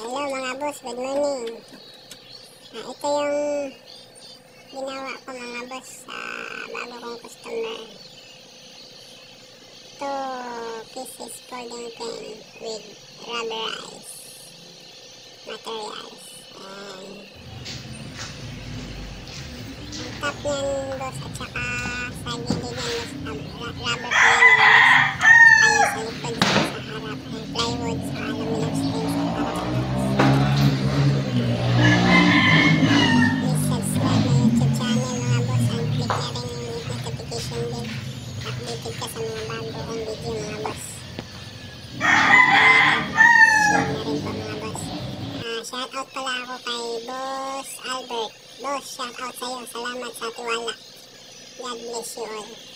Hello mga boss, good morning. Ito yung ginawa ko mga boss sa bago kong customer. Ito, pieces folding pen with rubberized materials. And ang top niyan boss at saka sa gilid niyan boss, rubber pa yan mga boss. Ayan sa likod sa harap ng plywood sa aluminum stain sa harap. Please subscribe my YouTube channel mga boss and click na rin yung notification bell. Updated ka sa mga bago kong video mga boss. Share na rin po mga boss. Shoutout pala ako kay Boss Albert. Boss, shoutout sa'yo. Salamat sa tiwala. God bless you all.